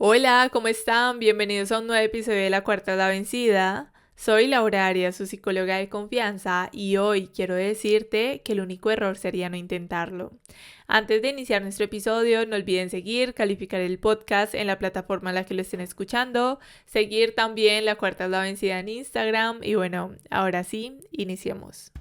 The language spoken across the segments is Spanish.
Hola, ¿cómo están? Bienvenidos a un nuevo episodio de La Cuarta es la Vencida. Soy Laura Arias, su psicóloga de confianza, y hoy quiero decirte que el único error sería no intentarlo. Antes de iniciar nuestro episodio, no olviden seguir, calificar el podcast en la plataforma en la que lo estén escuchando, seguir también La Cuarta es la Vencida en Instagram, y bueno, ahora sí, iniciemos.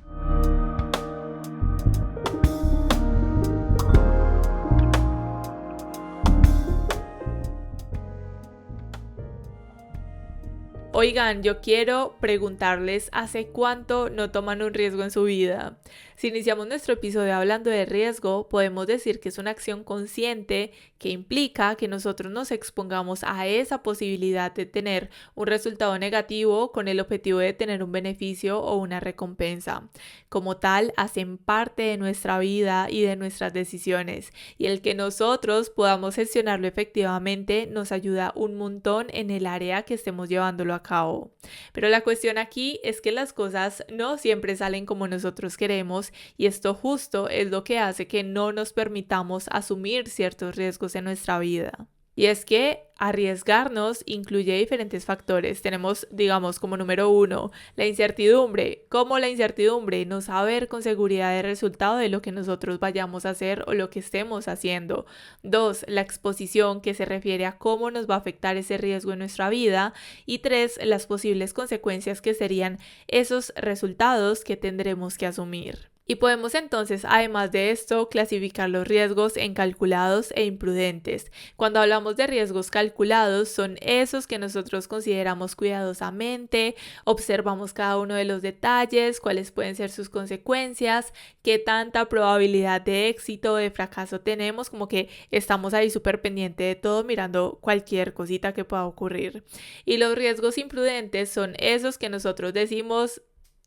Oigan, yo quiero preguntarles ¿hace cuánto no toman un riesgo en su vida? Si iniciamos nuestro episodio hablando de riesgo, podemos decir que es una acción consciente que implica que nosotros nos expongamos a esa posibilidad de tener un resultado negativo con el objetivo de tener un beneficio o una recompensa. Como tal, hacen parte de nuestra vida y de nuestras decisiones, y el que nosotros podamos gestionarlo efectivamente nos ayuda un montón en el área que estemos llevándolo a cabo. Pero la cuestión aquí es que las cosas no siempre salen como nosotros queremos y esto justo es lo que hace que no nos permitamos asumir ciertos riesgos en nuestra vida. Y es que arriesgarnos incluye diferentes factores. Tenemos, digamos, como número uno, la incertidumbre. ¿Cómo la incertidumbre? No saber con seguridad el resultado de lo que nosotros vayamos a hacer o lo que estemos haciendo. Dos, la exposición, que se refiere a cómo nos va a afectar ese riesgo en nuestra vida. Y tres, las posibles consecuencias que serían esos resultados que tendremos que asumir. Y podemos entonces, además de esto, clasificar los riesgos en calculados e imprudentes. Cuando hablamos de riesgos calculados, son esos que nosotros consideramos cuidadosamente, observamos cada uno de los detalles, cuáles pueden ser sus consecuencias, qué tanta probabilidad de éxito o de fracaso tenemos, como que estamos ahí súper pendiente de todo, mirando cualquier cosita que pueda ocurrir. Y los riesgos imprudentes son esos que nosotros decimos: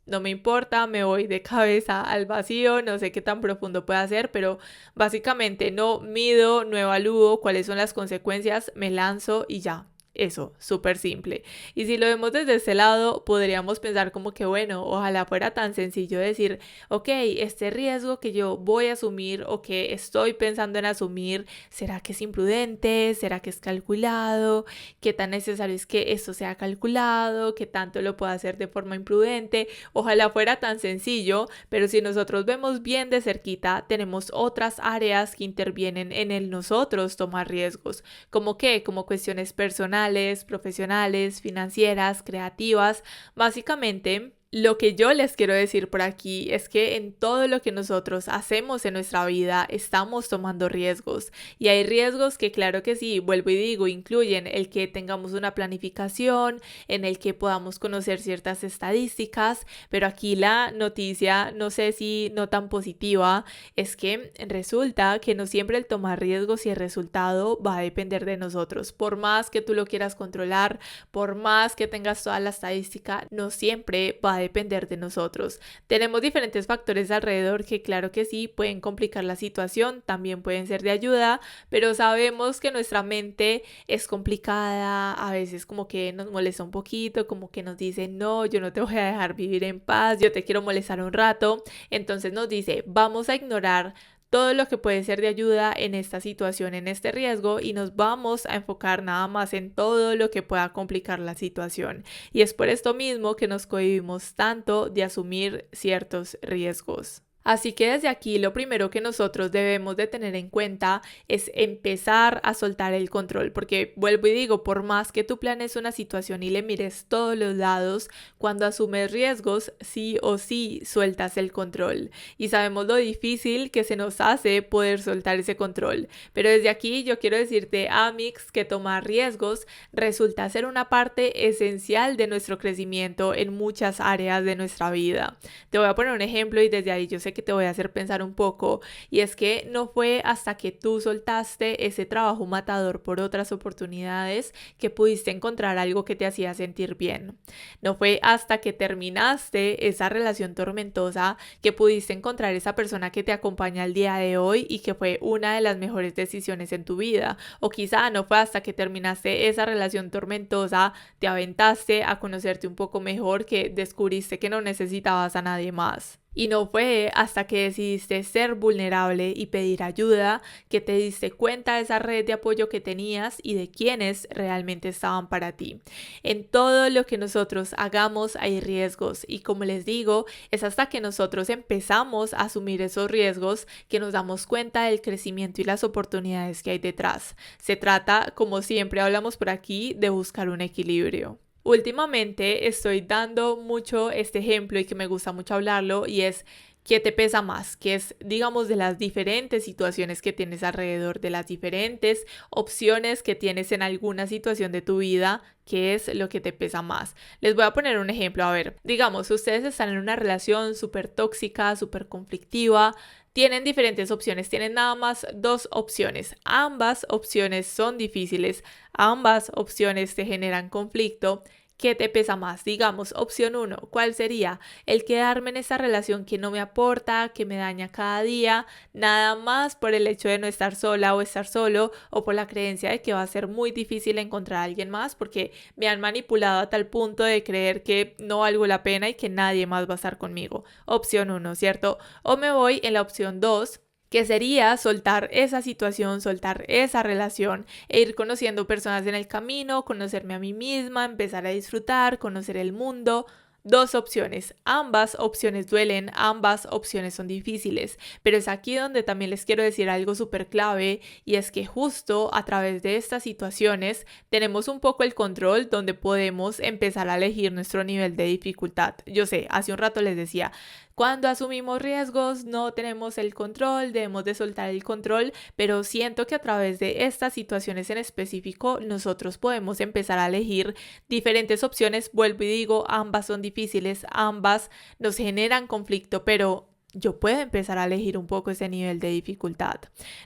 no me importa, me voy de cabeza al vacío, no sé qué tan profundo puede ser, pero básicamente no mido, no evalúo cuáles son las consecuencias, me lanzo y ya. Eso, súper simple. Y si lo vemos desde ese lado, podríamos pensar como que bueno, ojalá fuera tan sencillo decir, ok, este riesgo que yo voy a asumir o que estoy pensando en asumir, ¿será que es imprudente? ¿Será que es calculado? ¿Qué tan necesario es que esto sea calculado? ¿Qué tanto lo puedo hacer de forma imprudente? Ojalá fuera tan sencillo, pero si nosotros vemos bien de cerquita, tenemos otras áreas que intervienen en el nosotros tomar riesgos. ¿Cómo qué? Como cuestiones personales, profesionales, financieras, creativas. Básicamente, lo que yo les quiero decir por aquí es que en todo lo que nosotros hacemos en nuestra vida estamos tomando riesgos y hay riesgos que claro que sí, vuelvo y digo, incluyen el que tengamos una planificación, en el que podamos conocer ciertas estadísticas, pero aquí la noticia, no sé si no tan positiva, es que resulta que no siempre el tomar riesgos y el resultado va a depender de nosotros. Por más que tú lo quieras controlar, por más que tengas toda la estadística, no siempre va a depender de nosotros. Tenemos diferentes factores alrededor que claro que sí pueden complicar la situación, también pueden ser de ayuda, pero sabemos que nuestra mente es complicada, a veces como que nos molesta un poquito, como que nos dice no, yo no te voy a dejar vivir en paz, yo te quiero molestar un rato, entonces nos dice vamos a ignorar todo lo que puede ser de ayuda en esta situación, en este riesgo, y nos vamos a enfocar nada más en todo lo que pueda complicar la situación. Y es por esto mismo que nos cohibimos tanto de asumir ciertos riesgos. Así que desde aquí lo primero que nosotros debemos de tener en cuenta es empezar a soltar el control, porque vuelvo y digo, por más que tú planes una situación y le mires todos los lados, cuando asumes riesgos, sí o sí sueltas el control. Y sabemos lo difícil que se nos hace poder soltar ese control. Pero desde aquí yo quiero decirte, Amix, que tomar riesgos resulta ser una parte esencial de nuestro crecimiento en muchas áreas de nuestra vida. Te voy a poner un ejemplo y desde ahí yo sé que te voy a hacer pensar un poco, y es que no fue hasta que tú soltaste ese trabajo matador por otras oportunidades que pudiste encontrar algo que te hacía sentir bien. No fue hasta que terminaste esa relación tormentosa que pudiste encontrar esa persona que te acompaña al día de hoy y que fue una de las mejores decisiones en tu vida. O quizá no fue hasta que terminaste esa relación tormentosa, te aventaste a conocerte un poco mejor, que descubriste que no necesitabas a nadie más. Y no fue hasta que decidiste ser vulnerable y pedir ayuda que te diste cuenta de esa red de apoyo que tenías y de quiénes realmente estaban para ti. En todo lo que nosotros hagamos hay riesgos y como les digo, es hasta que nosotros empezamos a asumir esos riesgos que nos damos cuenta del crecimiento y las oportunidades que hay detrás. Se trata, como siempre hablamos por aquí, de buscar un equilibrio. Últimamente estoy dando mucho este ejemplo y que me gusta mucho hablarlo y es ¿qué te pesa más? Que es, digamos, de las diferentes situaciones que tienes alrededor, de las diferentes opciones que tienes en alguna situación de tu vida, ¿qué es lo que te pesa más? Les voy a poner un ejemplo, a ver, digamos, ustedes están en una relación súper tóxica, súper conflictiva, tienen diferentes opciones, tienen nada más dos opciones. Ambas opciones son difíciles, ambas opciones te generan conflicto. ¿Qué te pesa más? Digamos, opción 1, ¿cuál sería? El quedarme en esa relación que no me aporta, que me daña cada día, nada más por el hecho de no estar sola o estar solo o por la creencia de que va a ser muy difícil encontrar a alguien más porque me han manipulado a tal punto de creer que no valgo la pena y que nadie más va a estar conmigo. Opción 1, ¿cierto? O me voy en la opción 2, que sería soltar esa situación, soltar esa relación e ir conociendo personas en el camino, conocerme a mí misma, empezar a disfrutar, conocer el mundo. Dos opciones, ambas opciones duelen, ambas opciones son difíciles, pero es aquí donde también les quiero decir algo súper clave y es que justo a través de estas situaciones tenemos un poco el control donde podemos empezar a elegir nuestro nivel de dificultad. Yo sé, hace un rato les decía, cuando asumimos riesgos no tenemos el control, debemos de soltar el control, pero siento que a través de estas situaciones en específico nosotros podemos empezar a elegir diferentes opciones. Vuelvo y digo, ambas son difíciles, ambas nos generan conflicto, pero yo puedo empezar a elegir un poco ese nivel de dificultad.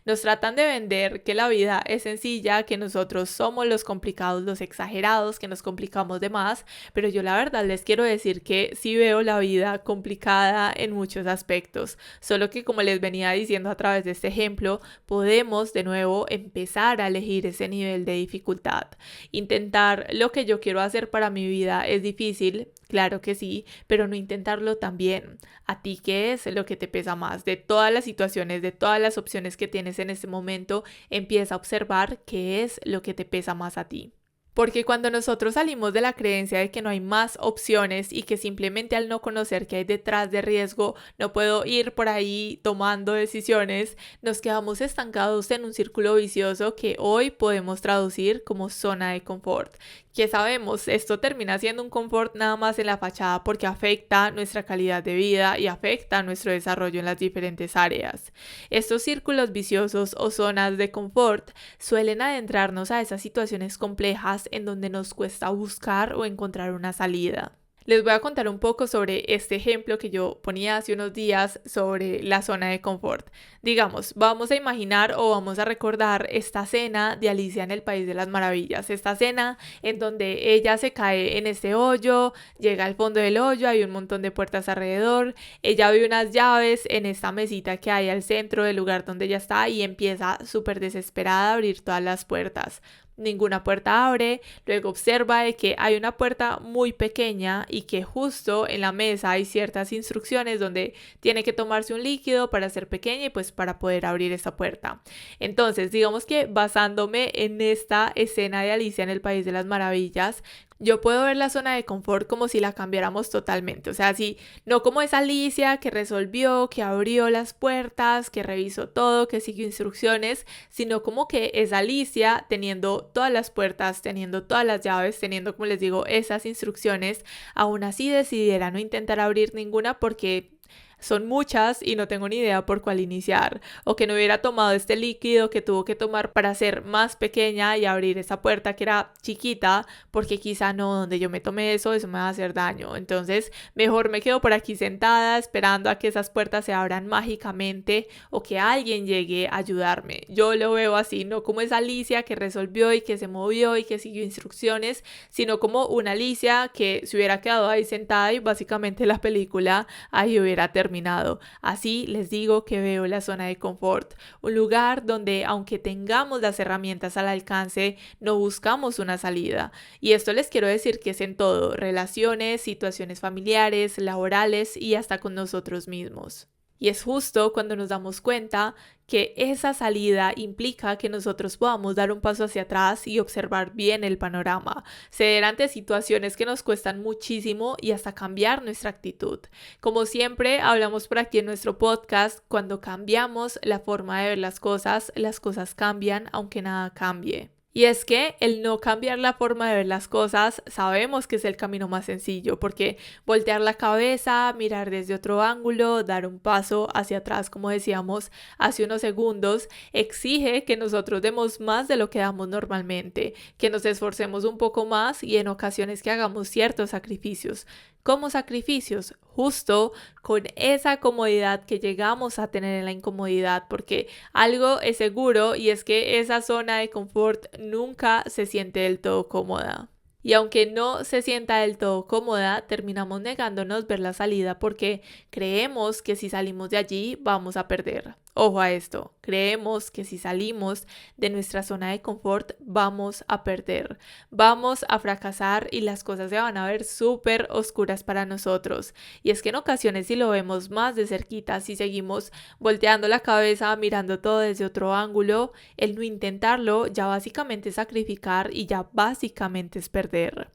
Nos tratan de vender que la vida es sencilla, que nosotros somos los complicados, los exagerados, que nos complicamos de más, pero yo la verdad les quiero decir que sí veo la vida complicada en muchos aspectos, solo que como les venía diciendo a través de este ejemplo, podemos de nuevo empezar a elegir ese nivel de dificultad. Intentar lo que yo quiero hacer para mi vida es difícil, claro que sí, pero no intentarlo también. ¿A ti qué es lo que te pesa más? De todas las situaciones, de todas las opciones que tienes en este momento, empieza a observar qué es lo que te pesa más a ti. Porque cuando nosotros salimos de la creencia de que no hay más opciones y que simplemente al no conocer qué hay detrás de riesgo, no puedo ir por ahí tomando decisiones, nos quedamos estancados en un círculo vicioso que hoy podemos traducir como zona de confort. Que sabemos, esto termina siendo un confort nada más en la fachada porque afecta nuestra calidad de vida y afecta nuestro desarrollo en las diferentes áreas. Estos círculos viciosos o zonas de confort suelen adentrarnos a esas situaciones complejas en donde nos cuesta buscar o encontrar una salida. Les voy a contar un poco sobre este ejemplo que yo ponía hace unos días sobre la zona de confort. Digamos, vamos a imaginar o vamos a recordar esta escena de Alicia en el País de las Maravillas. Esta escena en donde ella se cae en este hoyo, llega al fondo del hoyo, hay un montón de puertas alrededor, ella ve unas llaves en esta mesita que hay al centro del lugar donde ella está y empieza súper desesperada a abrir todas las puertas. Ninguna puerta abre, luego observa de que hay una puerta muy pequeña y que justo en la mesa hay ciertas instrucciones donde tiene que tomarse un líquido para ser pequeña y pues para poder abrir esta puerta. Entonces, digamos que basándome en esta escena de Alicia en el País de las Maravillas, yo puedo ver la zona de confort como si la cambiáramos totalmente, o sea, si no como esa Alicia que resolvió, que abrió las puertas, que revisó todo, que siguió instrucciones, sino como que es Alicia teniendo todas las puertas, teniendo todas las llaves, teniendo, como les digo, esas instrucciones, aún así decidiera no intentar abrir ninguna porque son muchas y no tengo ni idea por cuál iniciar, o que no hubiera tomado este líquido que tuvo que tomar para ser más pequeña y abrir esa puerta que era chiquita, porque quizá no, donde yo me tomé eso me va a hacer daño. Entonces mejor me quedo por aquí sentada esperando a que esas puertas se abran mágicamente o que alguien llegue a ayudarme. Yo lo veo así, no como esa Alicia que resolvió y que se movió y que siguió instrucciones, sino como una Alicia que se hubiera quedado ahí sentada y básicamente la película ahí hubiera hubiera terminado. Así les digo que veo la zona de confort, un lugar donde aunque tengamos las herramientas al alcance, no buscamos una salida. Y esto les quiero decir que es en todo, relaciones, situaciones familiares, laborales y hasta con nosotros mismos. Y es justo cuando nos damos cuenta que esa salida implica que nosotros podamos dar un paso hacia atrás y observar bien el panorama, ceder ante situaciones que nos cuestan muchísimo y hasta cambiar nuestra actitud. Como siempre hablamos por aquí en nuestro podcast, cuando cambiamos la forma de ver las cosas cambian aunque nada cambie. Y es que el no cambiar la forma de ver las cosas sabemos que es el camino más sencillo, porque voltear la cabeza, mirar desde otro ángulo, dar un paso hacia atrás, como decíamos hace unos segundos, exige que nosotros demos más de lo que damos normalmente, que nos esforcemos un poco más y en ocasiones que hagamos ciertos sacrificios. ¿Cómo sacrificios? Justo con esa comodidad que llegamos a tener en la incomodidad, porque algo es seguro y es que esa zona de confort nunca se siente del todo cómoda. Y aunque no se sienta del todo cómoda, terminamos negándonos ver la salida porque creemos que si salimos de allí vamos a perder. Ojo a esto, creemos que si salimos de nuestra zona de confort vamos a perder, vamos a fracasar y las cosas se van a ver súper oscuras para nosotros. Y es que en ocasiones si lo vemos más de cerquita, si seguimos volteando la cabeza, mirando todo desde otro ángulo, el no intentarlo ya básicamente es sacrificar y ya básicamente es perder.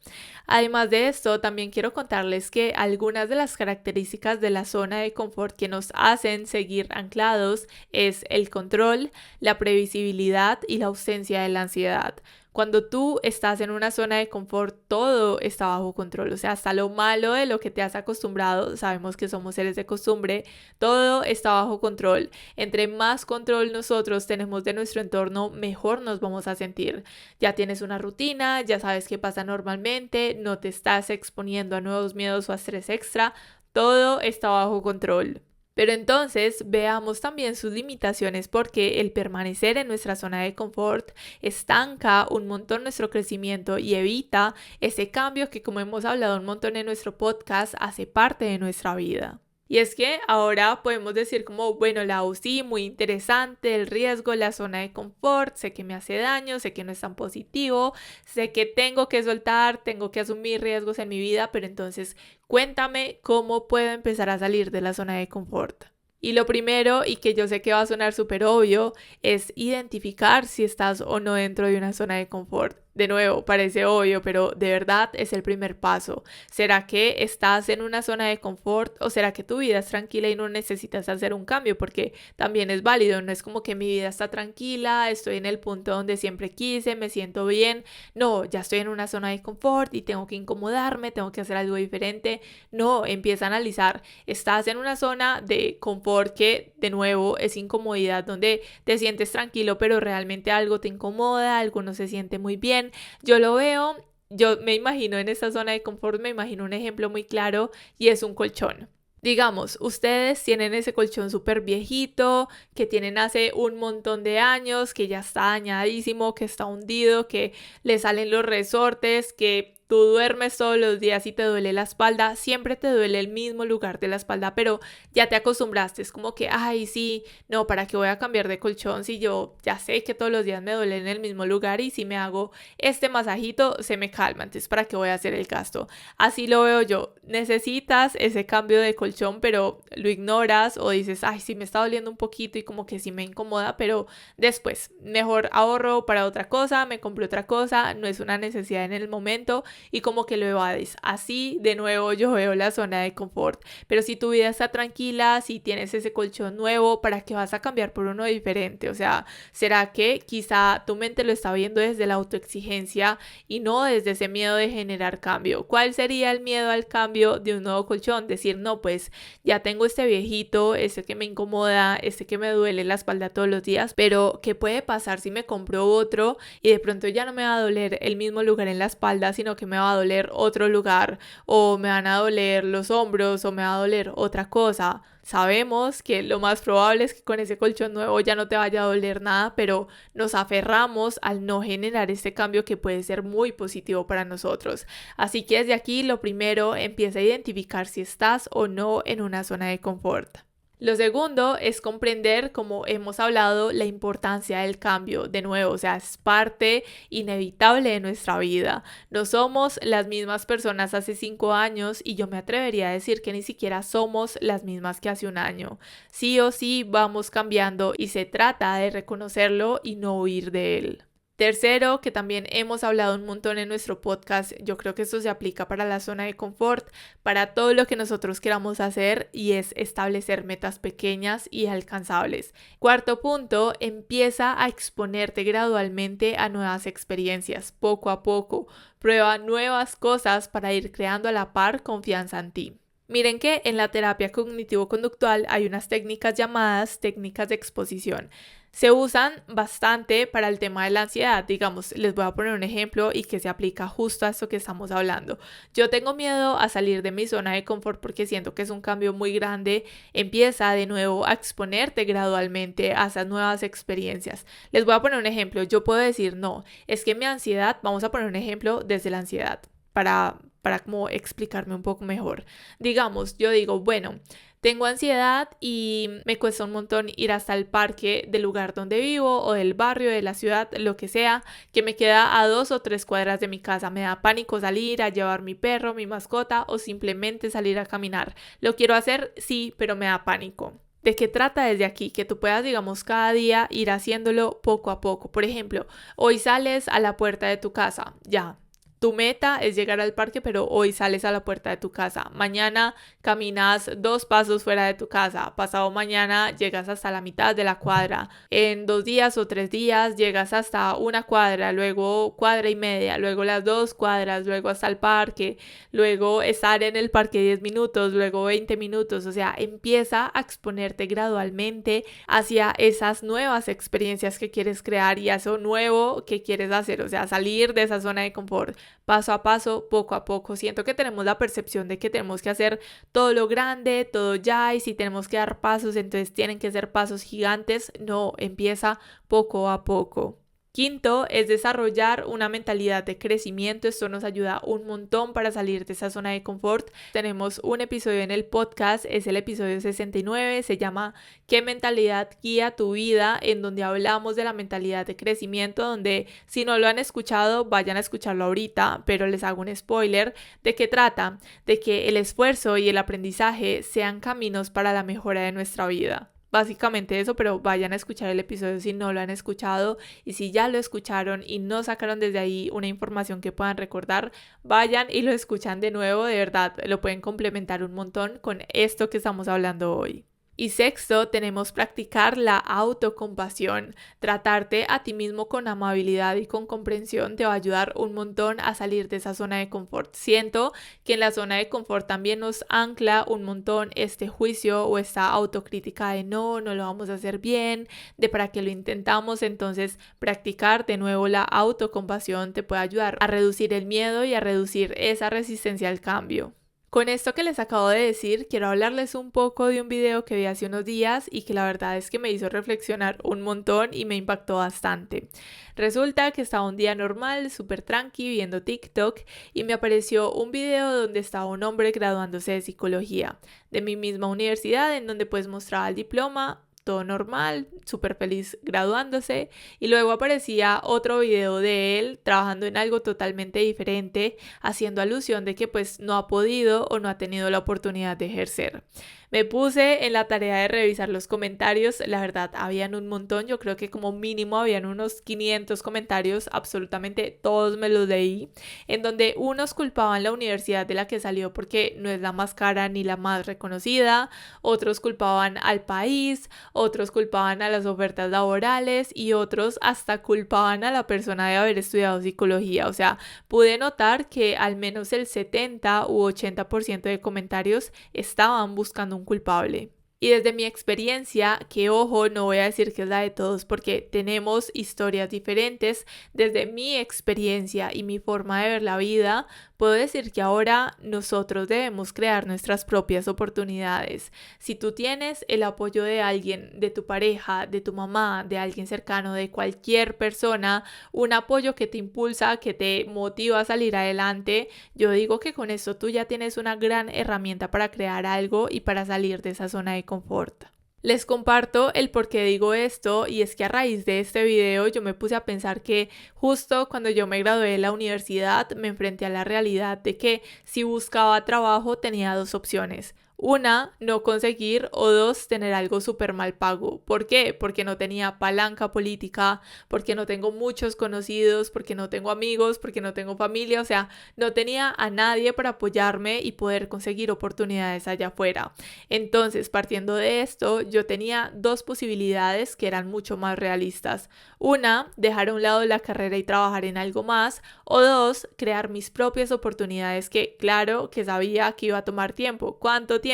Además de esto, también quiero contarles que algunas de las características de la zona de confort que nos hacen seguir anclados es el control, la previsibilidad y la ausencia de la ansiedad. Cuando tú estás en una zona de confort, todo está bajo control, o sea, hasta lo malo de lo que te has acostumbrado, sabemos que somos seres de costumbre, todo está bajo control. Entre más control nosotros tenemos de nuestro entorno, mejor nos vamos a sentir. Ya tienes una rutina, ya sabes qué pasa normalmente, no te estás exponiendo a nuevos miedos o a estrés extra, todo está bajo control. Pero entonces veamos también sus limitaciones porque el permanecer en nuestra zona de confort estanca un montón nuestro crecimiento y evita ese cambio que, como hemos hablado un montón en nuestro podcast, hace parte de nuestra vida. Y es que ahora podemos decir como, bueno, la UCI, muy interesante, el riesgo, la zona de confort, sé que me hace daño, sé que no es tan positivo, sé que tengo que soltar, tengo que asumir riesgos en mi vida, pero entonces cuéntame cómo puedo empezar a salir de la zona de confort. Y lo primero, y que yo sé que va a sonar súper obvio, es identificar si estás o no dentro de una zona de confort. De nuevo, parece obvio, pero de verdad es el primer paso. ¿Será que estás en una zona de confort o será que tu vida es tranquila y no necesitas hacer un cambio? Porque también es válido, no es como que mi vida está tranquila, estoy en el punto donde siempre quise, me siento bien. No, ya estoy en una zona de confort y tengo que incomodarme, tengo que hacer algo diferente. No, empieza a analizar. Estás en una zona de confort que, de nuevo, es incomodidad, donde te sientes tranquilo, pero realmente algo te incomoda, algo no se siente muy bien. Yo lo veo, yo me imagino en esta zona de confort, me imagino un ejemplo muy claro y es un colchón. Digamos, ustedes tienen ese colchón súper viejito, que tienen hace un montón de años, que ya está dañadísimo, que está hundido, que le salen los resortes, que tú duermes todos los días y te duele la espalda, siempre te duele el mismo lugar de la espalda, pero ya te acostumbraste, es como que, ay, sí, no, ¿para qué voy a cambiar de colchón si yo ya sé que todos los días me duele en el mismo lugar y si me hago este masajito se me calma, entonces ¿para qué voy a hacer el gasto? Así lo veo yo, necesitas ese cambio de colchón, pero lo ignoras o dices, ay, sí me está doliendo un poquito y como que sí me incomoda, pero después, mejor ahorro para otra cosa, me compro otra cosa, no es una necesidad en el momento y como que lo evades. Así de nuevo yo veo la zona de confort, pero si tu vida está tranquila, si tienes ese colchón nuevo, ¿para qué vas a cambiar por uno diferente? O sea, ¿será que quizá tu mente lo está viendo desde la autoexigencia y no desde ese miedo de generar cambio? ¿Cuál sería el miedo al cambio de un nuevo colchón? Decir, no, pues ya tengo este viejito, este que me incomoda, este que me duele la espalda todos los días, pero ¿qué puede pasar si me compro otro y de pronto ya no me va a doler el mismo lugar en la espalda, sino que me va a doler otro lugar, o me van a doler los hombros, o me va a doler otra cosa. Sabemos que lo más probable es que con ese colchón nuevo ya no te vaya a doler nada, pero nos aferramos al no generar este cambio que puede ser muy positivo para nosotros. Así que desde aquí lo primero, empieza a identificar si estás o no en una zona de confort. Lo segundo es comprender, como hemos hablado, la importancia del cambio. De nuevo, o sea, es parte inevitable de nuestra vida. No somos las mismas personas hace 5 años y yo me atrevería a decir que ni siquiera somos las mismas que hace un año. Sí o sí vamos cambiando y se trata de reconocerlo y no huir de él. Tercero, que también hemos hablado un montón en nuestro podcast, yo creo que esto se aplica para la zona de confort, para todo lo que nosotros queramos hacer, y es establecer metas pequeñas y alcanzables. Cuarto punto, empieza a exponerte gradualmente a nuevas experiencias, poco a poco. Prueba nuevas cosas para ir creando a la par confianza en ti. Miren que en la terapia cognitivo-conductual hay unas técnicas llamadas técnicas de exposición. Se usan bastante para el tema de la ansiedad. Digamos, les voy a poner un ejemplo y que se aplica justo a esto que estamos hablando. Yo tengo miedo a salir de mi zona de confort porque siento que es un cambio muy grande. Empieza de nuevo a exponerte gradualmente a esas nuevas experiencias. Les voy a poner un ejemplo. Yo puedo decir, no, es que mi ansiedad, vamos a poner un ejemplo desde la ansiedad para como explicarme un poco mejor. Digamos, yo digo, bueno, tengo ansiedad y me cuesta un montón ir hasta el parque del lugar donde vivo o del barrio, de la ciudad, lo que sea, que me queda a 2 o 3 cuadras de mi casa. Me da pánico salir a llevar mi perro, mi mascota o simplemente salir a caminar. Lo quiero hacer, sí, pero me da pánico. ¿De qué trata desde aquí? Que tú puedas, digamos, cada día ir haciéndolo poco a poco. Por ejemplo, hoy sales a la puerta de tu casa, ya. Tu meta es llegar al parque, pero hoy sales a la puerta de tu casa. Mañana caminas 2 pasos fuera de tu casa. Pasado mañana llegas hasta la mitad de la cuadra. En 2 días o 3 días llegas hasta 1 cuadra, luego 1,5 cuadras, luego las 2 cuadras, luego hasta el parque, luego estar en el parque 10 minutos, luego 20 minutos. O sea, empieza a exponerte gradualmente hacia esas nuevas experiencias que quieres crear y a eso nuevo que quieres hacer. O sea, salir de esa zona de confort. Paso a paso, poco a poco. Siento que tenemos la percepción de que tenemos que hacer todo lo grande, todo ya, y si tenemos que dar pasos, entonces tienen que ser pasos gigantes. No, empieza poco a poco. Quinto es desarrollar una mentalidad de crecimiento. Esto nos ayuda un montón para salir de esa zona de confort. Tenemos un episodio en el podcast, es el episodio 69, se llama ¿Qué mentalidad guía tu vida?, en donde hablamos de la mentalidad de crecimiento, donde si no lo han escuchado, vayan a escucharlo ahorita, pero les hago un spoiler. ¿De qué trata? De que el esfuerzo y el aprendizaje sean caminos para la mejora de nuestra vida. Básicamente eso, pero vayan a escuchar el episodio si no lo han escuchado, y si ya lo escucharon y no sacaron desde ahí una información que puedan recordar, vayan y lo escuchan de nuevo. De verdad, lo pueden complementar un montón con esto que estamos hablando hoy. Y sexto, tenemos practicar la autocompasión. Tratarte a ti mismo con amabilidad y con comprensión te va a ayudar un montón a salir de esa zona de confort. Siento que en la zona de confort también nos ancla un montón este juicio o esta autocrítica de no lo vamos a hacer bien, de para qué lo intentamos. Entonces, practicar de nuevo la autocompasión te puede ayudar a reducir el miedo y a reducir esa resistencia al cambio. Con esto que les acabo de decir, quiero hablarles un poco de un video que vi hace unos días y que la verdad es que me hizo reflexionar un montón y me impactó bastante. Resulta que estaba un día normal, súper tranqui, viendo TikTok, y me apareció un video donde estaba un hombre graduándose de psicología, de mi misma universidad, en donde pues mostraba el diploma, todo normal, súper feliz graduándose, y luego aparecía otro video de él trabajando en algo totalmente diferente, haciendo alusión de que pues no ha podido o no ha tenido la oportunidad de ejercer. Me puse en la tarea de revisar los comentarios. La verdad, habían un montón. Yo creo que como mínimo habían unos 500 comentarios. Absolutamente todos me los leí. En donde unos culpaban la universidad de la que salió porque no es la más cara ni la más reconocida. Otros culpaban al país. Otros culpaban a las ofertas laborales. Y otros hasta culpaban a la persona de haber estudiado psicología. O sea, pude notar que al menos el 70 u 80% de comentarios estaban buscando un culpable. Y desde mi experiencia, que ojo, no voy a decir que es la de todos porque tenemos historias diferentes, desde mi experiencia y mi forma de ver la vida, puedo decir que ahora nosotros debemos crear nuestras propias oportunidades. Si tú tienes el apoyo de alguien, de tu pareja, de tu mamá, de alguien cercano, de cualquier persona, un apoyo que te impulsa, que te motiva a salir adelante, yo digo que con eso tú ya tienes una gran herramienta para crear algo y para salir de esa zona de confort. Les comparto el por qué digo esto, y es que a raíz de este video yo me puse a pensar que justo cuando yo me gradué de la universidad me enfrenté a la realidad de que si buscaba trabajo tenía dos opciones. Una, no conseguir, o dos, tener algo súper mal pago. ¿Por qué? Porque no tenía palanca política, porque no tengo muchos conocidos, porque no tengo amigos, porque no tengo familia, o sea, no tenía a nadie para apoyarme y poder conseguir oportunidades allá afuera. Entonces, partiendo de esto, yo tenía dos posibilidades que eran mucho más realistas. Una, dejar a un lado la carrera y trabajar en algo más, o dos, crear mis propias oportunidades que, claro, que sabía que iba a tomar tiempo. ¿Cuánto tiempo?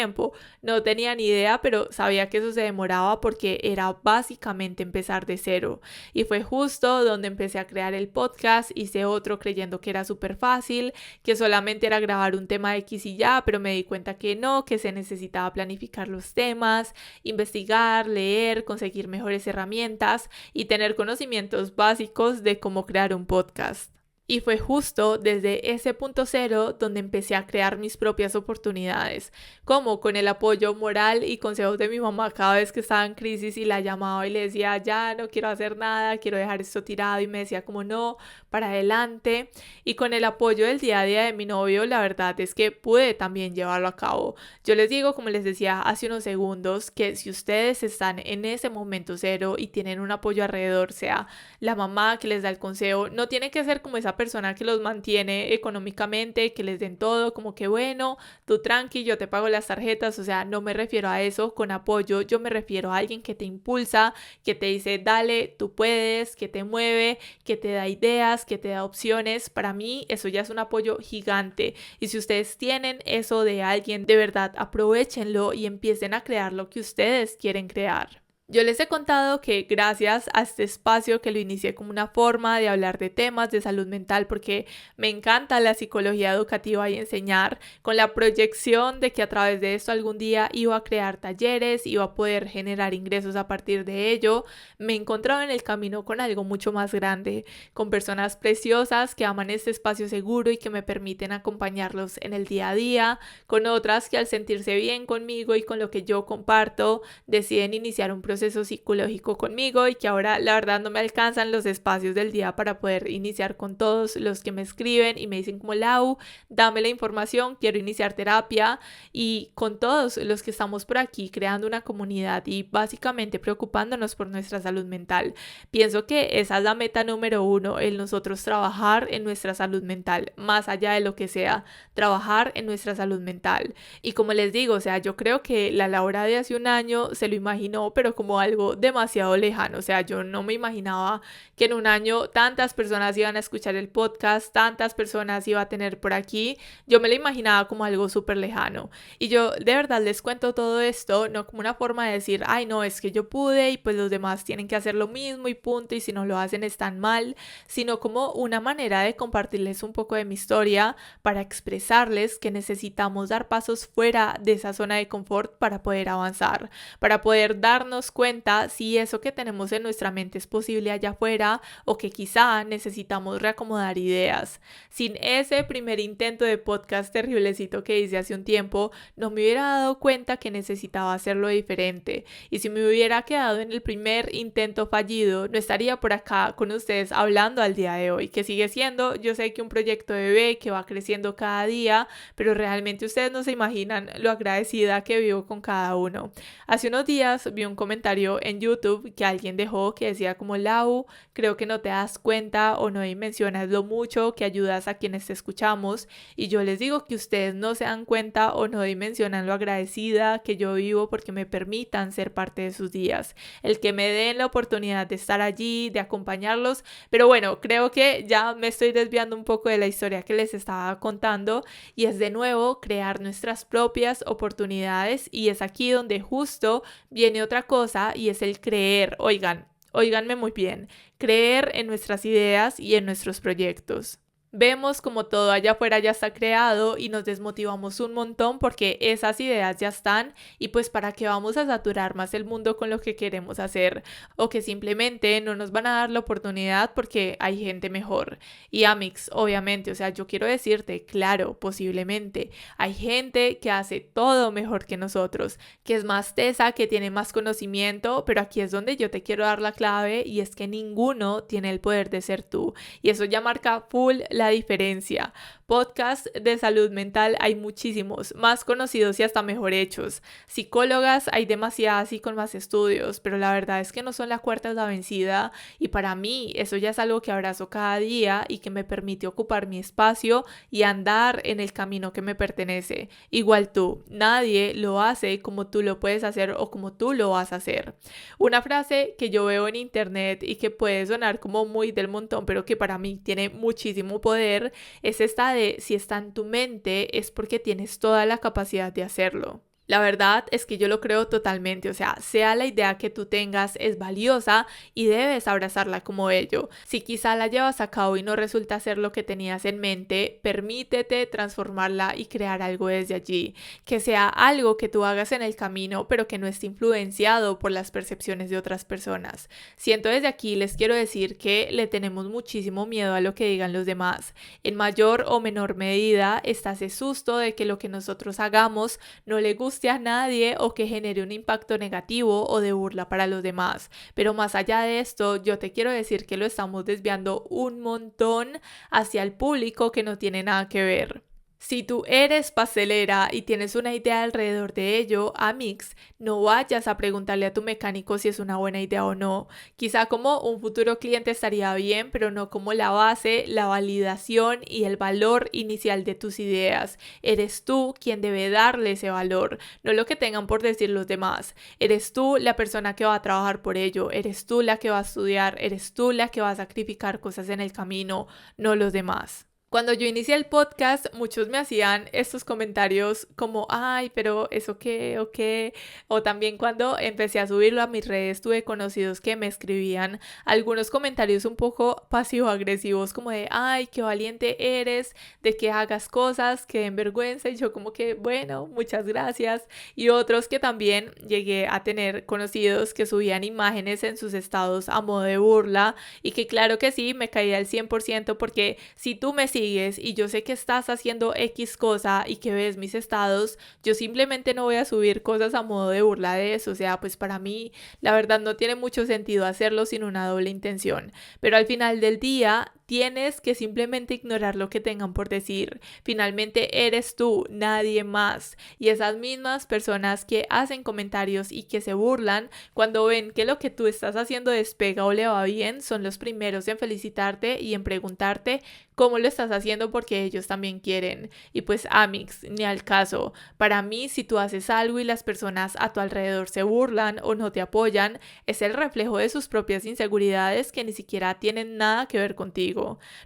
No tenía ni idea, pero sabía que eso se demoraba porque era básicamente empezar de cero. Y fue justo donde empecé a crear el podcast, hice otro creyendo que era súper fácil, que solamente era grabar un tema X y ya, pero me di cuenta que no, que se necesitaba planificar los temas, investigar, leer, conseguir mejores herramientas y tener conocimientos básicos de cómo crear un podcast. Y fue justo desde ese punto cero donde empecé a crear mis propias oportunidades, como con el apoyo moral y consejos de mi mamá cada vez que estaba en crisis y la llamaba y le decía, ya no quiero hacer nada, quiero dejar esto tirado, y me decía como no, para adelante. Y con el apoyo del día a día de mi novio, la verdad es que pude también llevarlo a cabo. Yo les digo, como les decía hace unos segundos, que si ustedes están en ese momento cero y tienen un apoyo alrededor, sea la mamá que les da el consejo, no tiene que ser como esa persona que los mantiene económicamente, que les den todo, como que bueno, tú tranqui, yo te pago las tarjetas, o sea, no me refiero a eso con apoyo, yo me refiero a alguien que te impulsa, que te dice, dale, tú puedes, que te mueve, que te da ideas, que te da opciones. Para mí eso ya es un apoyo gigante, y si ustedes tienen eso de alguien, de verdad, aprovéchenlo y empiecen a crear lo que ustedes quieren crear. Yo les he contado que gracias a este espacio, que lo inicié como una forma de hablar de temas de salud mental porque me encanta la psicología educativa y enseñar, con la proyección de que a través de esto algún día iba a crear talleres, iba a poder generar ingresos a partir de ello, me he encontrado en el camino con algo mucho más grande, con personas preciosas que aman este espacio seguro y que me permiten acompañarlos en el día a día, con otras que al sentirse bien conmigo y con lo que yo comparto, deciden iniciar un proceso psicológico conmigo, y que ahora la verdad no me alcanzan los espacios del día para poder iniciar con todos los que me escriben y me dicen como Lau, dame la información, quiero iniciar terapia, y con todos los que estamos por aquí creando una comunidad y básicamente preocupándonos por nuestra salud mental. Pienso que esa es la meta número uno, el nosotros trabajar en nuestra salud mental, más allá de lo que sea, trabajar en nuestra salud mental. Y como les digo, o sea, yo creo que la Laura de hace un año se lo imaginó, pero como algo demasiado lejano. O sea, yo no me imaginaba que en un año tantas personas iban a escuchar el podcast, tantas personas iba a tener por aquí. Yo me lo imaginaba como algo súper lejano. Y yo de verdad les cuento todo esto no como una forma de decir, ay no, es que yo pude y pues los demás tienen que hacer lo mismo y punto, y si no lo hacen están mal, sino como una manera de compartirles un poco de mi historia para expresarles que necesitamos dar pasos fuera de esa zona de confort para poder avanzar, para poder darnos cuenta si eso que tenemos en nuestra mente es posible allá afuera, o que quizá necesitamos reacomodar ideas. Sin ese primer intento de podcast terriblecito que hice hace un tiempo, no me hubiera dado cuenta que necesitaba hacerlo diferente, y si me hubiera quedado en el primer intento fallido, no estaría por acá con ustedes hablando al día de hoy, que sigue siendo, yo sé que un proyecto de bebé que va creciendo cada día, pero realmente ustedes no se imaginan lo agradecida que vivo con cada uno. Hace unos días vi un comentario comentario en YouTube que alguien dejó que decía como: Lau, creo que no te das cuenta o no dimensionas lo mucho que ayudas a quienes te escuchamos, y yo les digo que ustedes no se dan cuenta o no dimensionan lo agradecida que yo vivo porque me permitan ser parte de sus días, el que me den la oportunidad de estar allí, de acompañarlos. Pero bueno, creo que ya me estoy desviando un poco de la historia que les estaba contando, y es de nuevo crear nuestras propias oportunidades, y es aquí donde justo viene otra cosa, y es el creer. Óiganme muy bien, creer en nuestras ideas y en nuestros proyectos. Vemos como todo allá afuera ya está creado y nos desmotivamos un montón porque esas ideas ya están, y pues para qué vamos a saturar más el mundo con lo que queremos hacer, o que simplemente no nos van a dar la oportunidad porque hay gente mejor. Y Amix, obviamente, o sea, yo quiero decirte, claro, posiblemente hay gente que hace todo mejor que nosotros, que es más tesa, que tiene más conocimiento, pero aquí es donde yo te quiero dar la clave, y es que ninguno tiene el poder de ser tú, y eso ya marca full la diferencia. Podcasts de salud mental hay muchísimos, más conocidos y hasta mejor hechos. Psicólogas hay demasiadas y con más estudios, pero la verdad es que no son la cuarta la vencida, y para mí eso ya es algo que abrazo cada día y que me permite ocupar mi espacio y andar en el camino que me pertenece. Igual tú, nadie lo hace como tú lo puedes hacer o como tú lo vas a hacer. Una frase que yo veo en internet y que puede sonar como muy del montón, pero que para mí tiene muchísimo poder, es esta de: si está en tu mente es porque tienes toda la capacidad de hacerlo. La verdad es que yo lo creo totalmente, o sea la idea que tú tengas, es valiosa y debes abrazarla como ello. Si quizá la llevas a cabo y no resulta ser lo que tenías en mente, permítete transformarla y crear algo desde allí, que sea algo que tú hagas en el camino, pero que no esté influenciado por las percepciones de otras personas. Siento desde aquí les quiero decir que le tenemos muchísimo miedo a lo que digan los demás. En mayor o menor medida está ese susto de que lo que nosotros hagamos no le guste a nadie o que genere un impacto negativo o de burla para los demás. Pero más allá de esto, yo te quiero decir que lo estamos desviando un montón hacia el público que no tiene nada que ver. Si tú eres pastelera y tienes una idea alrededor de ello, Amix, no vayas a preguntarle a tu mecánico si es una buena idea o no. Quizá como un futuro cliente estaría bien, pero no como la base, la validación y el valor inicial de tus ideas. Eres tú quien debe darle ese valor, no lo que tengan por decir los demás. Eres tú la persona que va a trabajar por ello, eres tú la que va a estudiar, eres tú la que va a sacrificar cosas en el camino, no los demás. Cuando yo inicié el podcast, muchos me hacían estos comentarios como: ay, pero ¿eso qué o qué? O también cuando empecé a subirlo a mis redes, tuve conocidos que me escribían algunos comentarios un poco pasivo-agresivos como de: ay, qué valiente eres, de que hagas cosas que den vergüenza, y yo como que bueno, muchas gracias. Y otros que también llegué a tener conocidos que subían imágenes en sus estados a modo de burla, y que claro que sí, me caía al 100% porque si tú me sigues y yo sé que estás haciendo X cosa y que ves mis estados, yo simplemente no voy a subir cosas a modo de burla de eso. O sea, pues para mí la verdad no tiene mucho sentido hacerlo sin una doble intención. Pero al final del día tienes que simplemente ignorar lo que tengan por decir. Finalmente eres tú, nadie más. Y esas mismas personas que hacen comentarios y que se burlan, cuando ven que lo que tú estás haciendo despega o le va bien, son los primeros en felicitarte y en preguntarte cómo lo estás haciendo, porque ellos también quieren. Y pues Amix, ni al caso. Para mí, si tú haces algo y las personas a tu alrededor se burlan o no te apoyan, es el reflejo de sus propias inseguridades que ni siquiera tienen nada que ver contigo.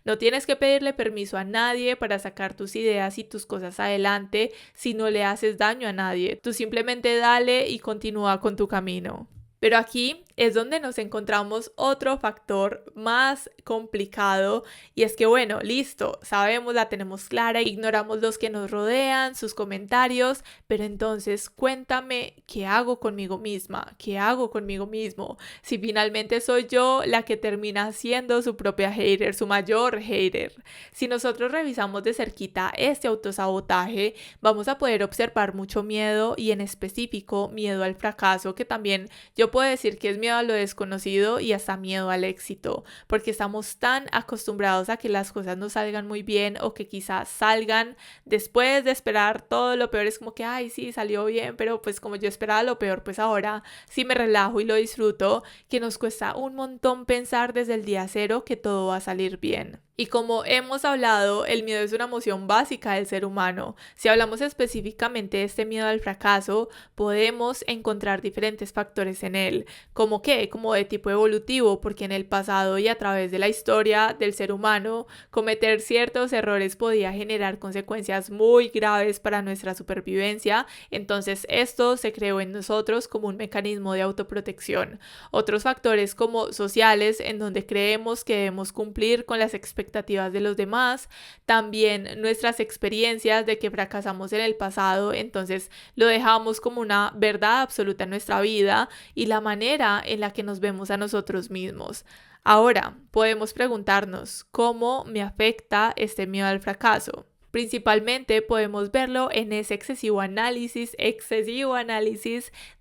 No tienes que pedirle permiso a nadie para sacar tus ideas y tus cosas adelante si no le haces daño a nadie. Tú simplemente dale y continúa con tu camino. Pero aquí es donde nos encontramos otro factor más complicado, y es que bueno, listo, sabemos, la tenemos clara, ignoramos los que nos rodean, sus comentarios, pero entonces cuéntame, ¿qué hago conmigo misma? ¿Qué hago conmigo mismo? Si finalmente soy yo la que termina siendo su propia hater, su mayor hater. Si nosotros revisamos de cerquita este autosabotaje, vamos a poder observar mucho miedo, y en específico miedo al fracaso, que también yo Yo puedo decir que es miedo a lo desconocido y hasta miedo al éxito, porque estamos tan acostumbrados a que las cosas no salgan muy bien o que quizás salgan después de esperar todo lo peor. Es como que, ay, sí, salió bien, pero pues como yo esperaba lo peor, pues ahora sí me relajo y lo disfruto, que nos cuesta un montón pensar desde el día cero que todo va a salir bien. Y como hemos hablado, el miedo es una emoción básica del ser humano. Si hablamos específicamente de este miedo al fracaso, podemos encontrar diferentes factores en él. ¿Como qué? Como de tipo evolutivo, porque en el pasado y a través de la historia del ser humano, cometer ciertos errores podía generar consecuencias muy graves para nuestra supervivencia. Entonces esto se creó en nosotros como un mecanismo de autoprotección. Otros factores como sociales, en donde creemos que debemos cumplir con las expectativas de los demás, también nuestras experiencias de que fracasamos en el pasado, entonces lo dejamos como una verdad absoluta en nuestra vida y la manera en la que nos vemos a nosotros mismos. Ahora, podemos preguntarnos, ¿cómo me afecta este miedo al fracaso? Principalmente podemos verlo en ese excesivo análisis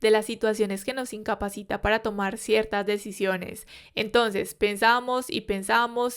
de las situaciones que nos incapacita para tomar ciertas decisiones. Entonces, pensamos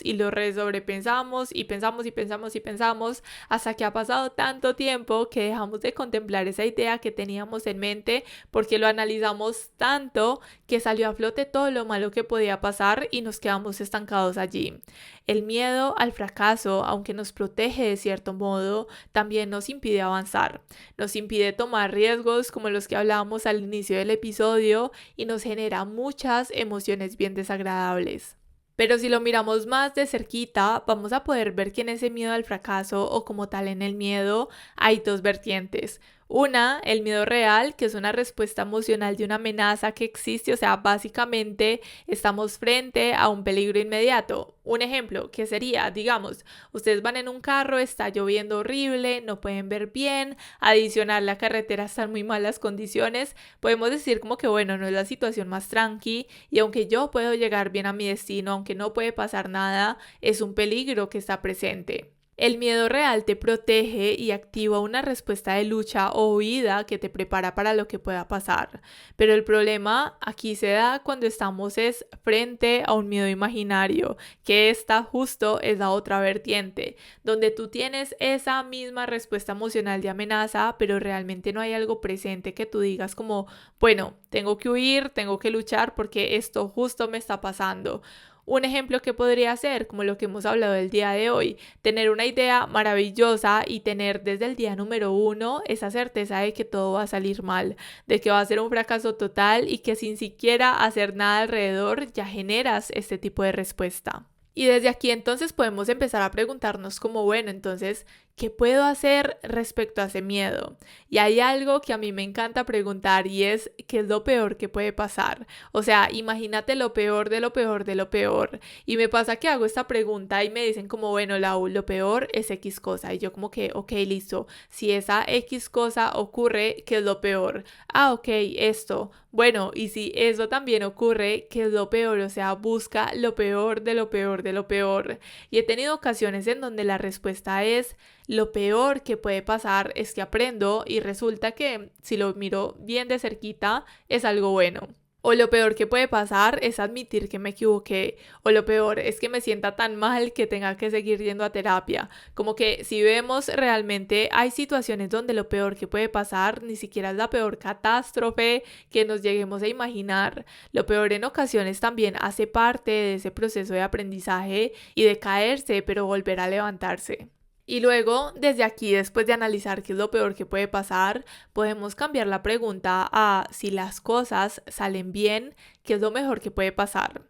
y lo sobrepensamos y pensamos hasta que ha pasado tanto tiempo que dejamos de contemplar esa idea que teníamos en mente porque lo analizamos tanto que salió a flote todo lo malo que podía pasar y nos quedamos estancados allí. El miedo al fracaso, aunque nos protege de cierto modo, también nos impide avanzar, nos impide tomar riesgos como los que hablábamos al inicio del episodio y nos genera muchas emociones bien desagradables. Pero si lo miramos más de cerquita, vamos a poder ver que en ese miedo al fracaso o como tal en el miedo hay dos vertientes. Una, el miedo real, que es una respuesta emocional de una amenaza que existe, o sea, básicamente estamos frente a un peligro inmediato. Un ejemplo, que sería, digamos, ustedes van en un carro, está lloviendo horrible, no pueden ver bien, adicional la carretera está en muy malas condiciones, podemos decir como que bueno, no es la situación más tranqui y aunque yo puedo llegar bien a mi destino, aunque no puede pasar nada, es un peligro que está presente. El miedo real te protege y activa una respuesta de lucha o huida que te prepara para lo que pueda pasar. Pero el problema aquí se da cuando estamos frente a un miedo imaginario, que esta justo es la otra vertiente, donde tú tienes esa misma respuesta emocional de amenaza, pero realmente no hay algo presente que tú digas como, bueno, tengo que huir, tengo que luchar porque esto justo me está pasando. Un ejemplo que podría ser, como lo que hemos hablado el día de hoy, tener una idea maravillosa y tener desde el día número 1 esa certeza de que todo va a salir mal, de que va a ser un fracaso total y que sin siquiera hacer nada alrededor ya generas este tipo de respuesta. Y desde aquí entonces podemos empezar a preguntarnos como, bueno, entonces, ¿qué puedo hacer respecto a ese miedo? Y hay algo que a mí me encanta preguntar y es, ¿qué es lo peor que puede pasar? O sea, imagínate lo peor de lo peor de lo peor. Y me pasa que hago esta pregunta y me dicen como, bueno, Lau, lo peor es X cosa. Y yo como que, ok, listo. Si esa X cosa ocurre, ¿qué es lo peor? Ah, ok, esto. Bueno, y si eso también ocurre, ¿qué es lo peor? O sea, busca lo peor de lo peor de lo peor. Y he tenido ocasiones en donde la respuesta es, lo peor que puede pasar es que aprendo y resulta que si lo miro bien de cerquita es algo bueno. O lo peor que puede pasar es admitir que me equivoqué. O lo peor es que me sienta tan mal que tenga que seguir yendo a terapia. Como que si vemos realmente hay situaciones donde lo peor que puede pasar ni siquiera es la peor catástrofe que nos lleguemos a imaginar. Lo peor en ocasiones también hace parte de ese proceso de aprendizaje y de caerse pero volver a levantarse. Y luego, desde aquí, después de analizar qué es lo peor que puede pasar, podemos cambiar la pregunta a si las cosas salen bien, ¿qué es lo mejor que puede pasar?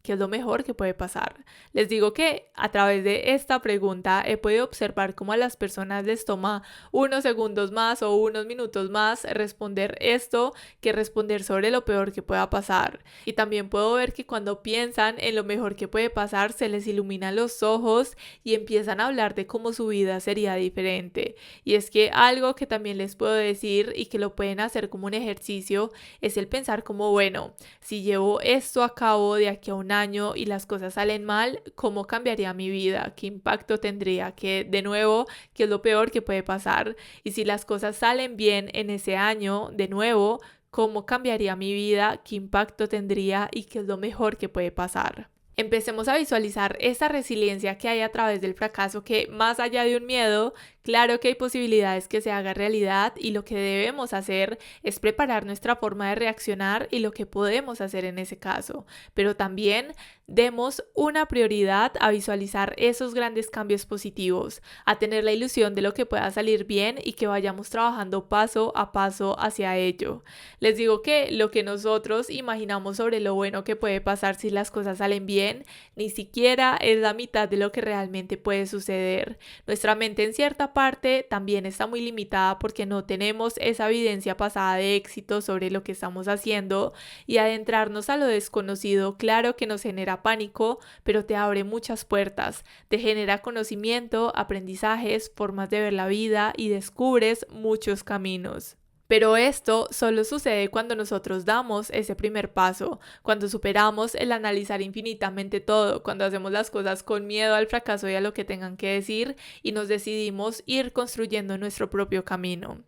¿Qué es lo mejor que puede pasar? Les digo que a través de esta pregunta he podido observar cómo a las personas les toma unos segundos más o unos minutos más responder esto que responder sobre lo peor que pueda pasar. Y también puedo ver que cuando piensan en lo mejor que puede pasar se les iluminan los ojos y empiezan a hablar de cómo su vida sería diferente. Y es que algo que también les puedo decir y que lo pueden hacer como un ejercicio es el pensar como, bueno, si llevo esto a cabo de aquí a un año y las cosas salen mal, ¿cómo cambiaría mi vida? ¿Qué impacto tendría? Que de nuevo, ¿qué es lo peor que puede pasar? Y si las cosas salen bien en ese año, de nuevo, cómo cambiaría mi vida, qué impacto tendría y qué es lo mejor que puede pasar. Empecemos a visualizar esa resiliencia que hay a través del fracaso, que más allá de un miedo, claro que hay posibilidades que se haga realidad, y lo que debemos hacer es preparar nuestra forma de reaccionar y lo que podemos hacer en ese caso. Pero también demos una prioridad a visualizar esos grandes cambios positivos, a tener la ilusión de lo que pueda salir bien y que vayamos trabajando paso a paso hacia ello. Les digo que lo que nosotros imaginamos sobre lo bueno que puede pasar si las cosas salen bien, ni siquiera es la mitad de lo que realmente puede suceder. Nuestra mente en cierta parte también está muy limitada porque no tenemos esa evidencia pasada de éxito sobre lo que estamos haciendo, y adentrarnos a lo desconocido, claro que nos genera pánico, pero te abre muchas puertas, te genera conocimiento, aprendizajes, formas de ver la vida y descubres muchos caminos. Pero esto solo sucede cuando nosotros damos ese primer paso, cuando superamos el analizar infinitamente todo, cuando hacemos las cosas con miedo al fracaso y a lo que tengan que decir y nos decidimos ir construyendo nuestro propio camino.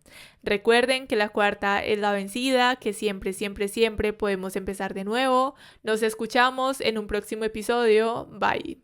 Recuerden que la cuarta es la vencida, que siempre, siempre, siempre podemos empezar de nuevo. Nos escuchamos en un próximo episodio. Bye.